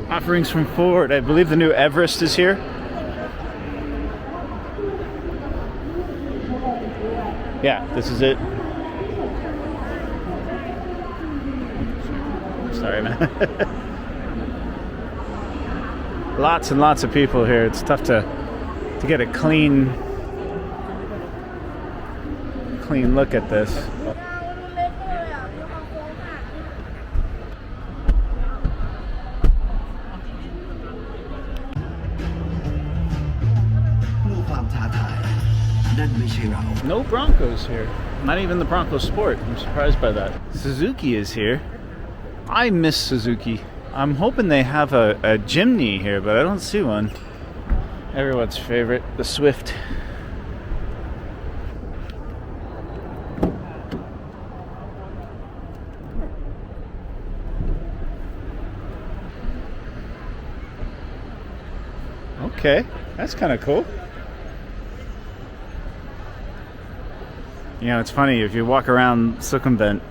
Offerings from Ford. I believe the new Everest is here. Yeah, this is it. Sorry, man. Lots and lots of people here. It's tough to get a clean look at this. No Broncos here. Not even the Bronco Sport. I'm surprised by that. Suzuki is here. I miss Suzuki. I'm hoping they have a Jimny here, but I don't see one. Everyone's favorite, the Swift. Okay, that's kind of cool. You know, it's funny, if you walk around Circumvent,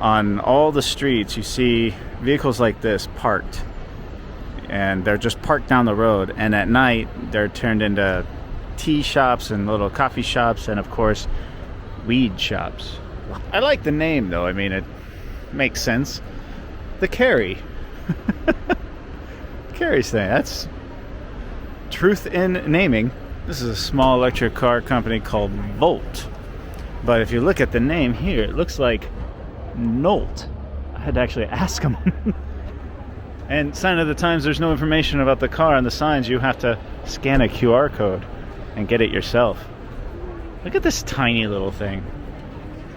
on all the streets, you see vehicles like this parked. And they're just parked down the road. And at night, they're turned into tea shops and little coffee shops and, of course, weed shops. I like the name, though. I mean, it makes sense. The Carry. Carry's thing. That's truth in naming. This is a small electric car company called Volt. But if you look at the name here, it looks like Nolt. I had to actually ask him. And sign of the times, there's no information about the car on the signs. You have to scan a QR code and get it yourself. Look at this tiny little thing.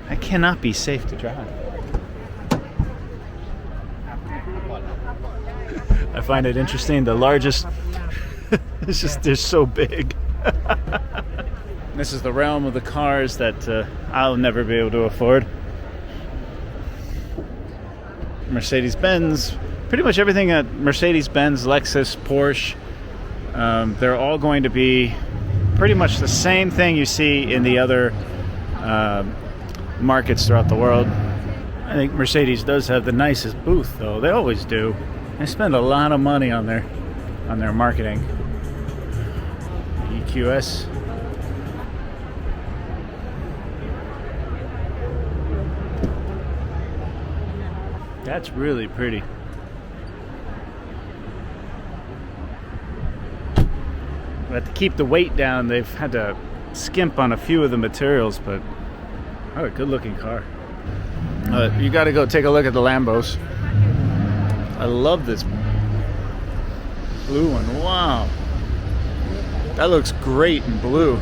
That cannot be safe to drive. I find it interesting. The largest, it's just, they're so big. This is the realm of the cars that I'll never be able to afford. Mercedes-Benz, pretty much everything at Mercedes-Benz, Lexus, Porsche, they're all going to be pretty much the same thing you see in the other markets throughout the world. I think Mercedes does have the nicest booth, though. They always do. They spend a lot of money on their marketing. EQS. That's really pretty. But to keep the weight down, they've had to skimp on a few of the materials, but oh, a good looking car. You got to go take a look at the Lambos. I love this blue one. Wow. That looks great in blue.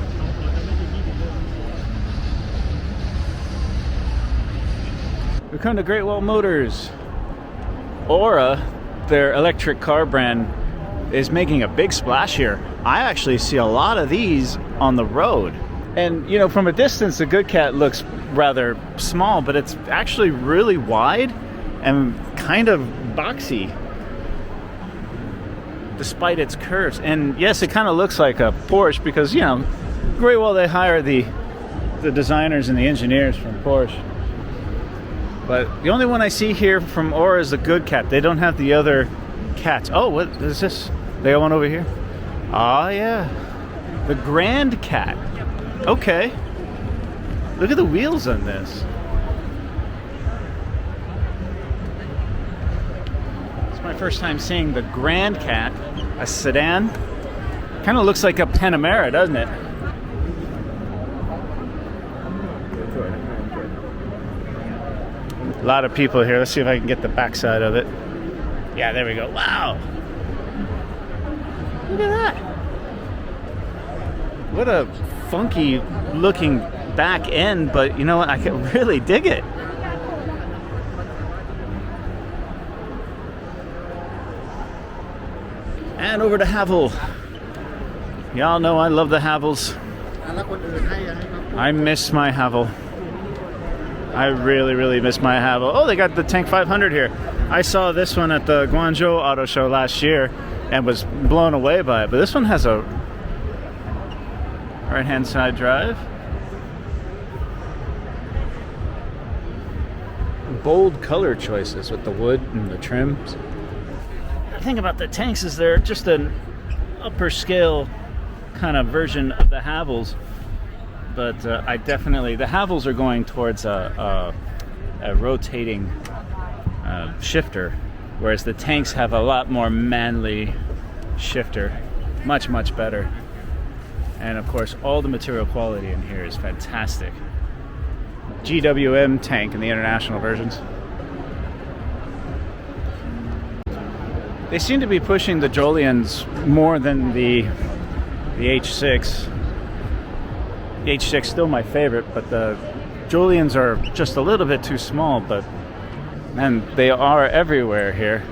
We come to Great Wall Motors. Aura, their electric car brand, is making a big splash here. I actually see a lot of these on the road. And, you know, from a distance, the Good Cat looks rather small, but it's actually really wide and kind of boxy, despite its curves. And yes, it kind of looks like a Porsche because, you know, Great Wall, they hire the designers and the engineers from Porsche. But the only one I see here from Aura is the Good Cat. They don't have the other cats. Oh, what is this? They got one over here? Oh, yeah. The Grand Cat. Okay. Look at the wheels on this. It's my first time seeing the Grand Cat, a sedan. Kind of looks like a Panamera, doesn't it? A lot of people here. Let's see if I can get the backside of it. Yeah, there we go. Wow. Look at that. What a funky looking back end, but you know what? I can really dig it. And over to Havel. Y'all know I love the Havels. I miss my Havel. I really, really miss my Havel. Oh, they got the Tank 500 here. I saw this one at the Guangzhou Auto Show last year and was blown away by it. But this one has a right-hand side drive. Bold color choices with the wood and the trims. The thing about the tanks is they're just an upper scale kind of version of the Havels, but the Havels are going towards a rotating shifter, whereas the tanks have a lot more manly shifter, much better. And of course, all the material quality in here is fantastic. GWM tank in the international versions. They seem to be pushing the Joliens more than the H6. The H6 still my favorite, but the Joliens are just a little bit too small, but man, they are everywhere here.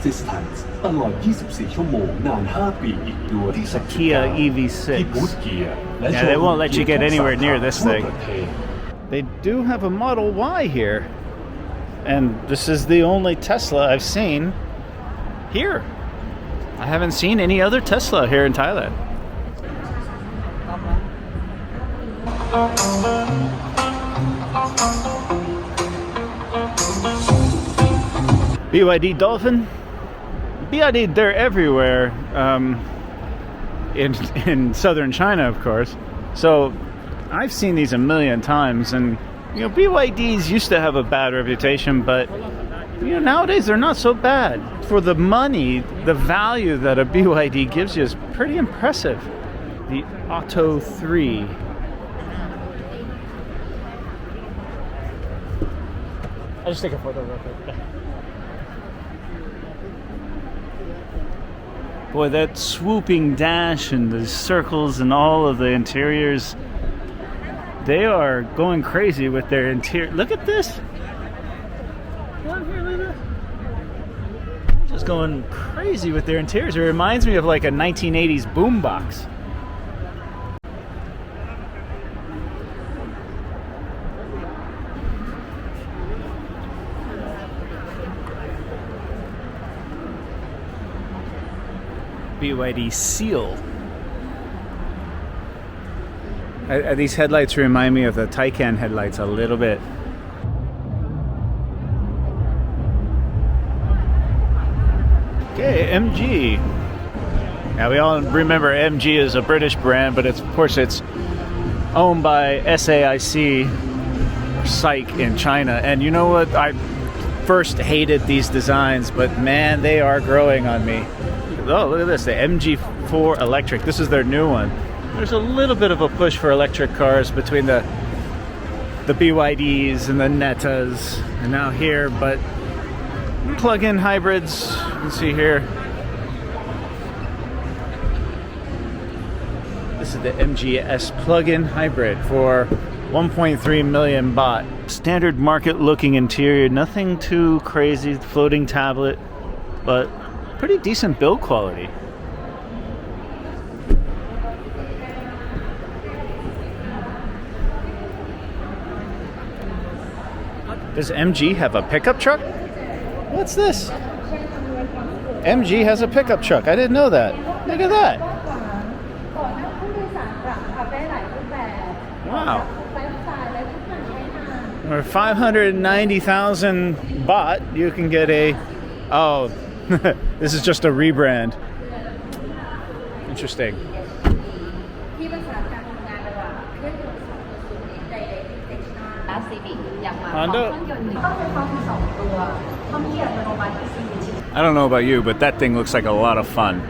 Distance ตลอด 24 ชั่วโมงนาน 5 ปีอีกด้วยที่ Kia EV6. Yeah, they won't let you get anywhere near this thing. They do have a Model Y here, and this is the only Tesla I've seen here. I haven't seen any other Tesla here in Thailand. BYD Dolphin. BYD, they're everywhere in southern China, of course. So I've seen these a million times, and BYDs used to have a bad reputation, but nowadays they're not so bad. For the money, the value that a BYD gives you is pretty impressive. The Auto 3. I'll just take a photo real quick. Boy, that swooping dash and the circles and all of the interiors, they are going crazy with their interior. Look at this. Look here, look at that. Just going crazy with their interiors. It reminds me of like a 1980s boombox. BYD Seal. These headlights remind me of the Taycan headlights a little bit. Okay, MG. Now we all remember MG is a British brand, but of course it's owned by SAIC or SAIC in China. And you know what? I first hated these designs, but man, they are growing on me. Oh, look at this, the MG4 electric. This is their new one. There's a little bit of a push for electric cars between the BYDs and the Nettas and now here, but plug-in hybrids, you can see here. This is the MGS plug-in hybrid for 1.3 million baht. Standard market looking interior, nothing too crazy, floating tablet, but pretty decent build quality. Does MG have a pickup truck? What's this? MG has a pickup truck. I didn't know that. Look at that. Wow. For 590,000 baht, you can get a... Oh, this is just a rebrand. Interesting. Honda? I don't know about you, but that thing looks like a lot of fun.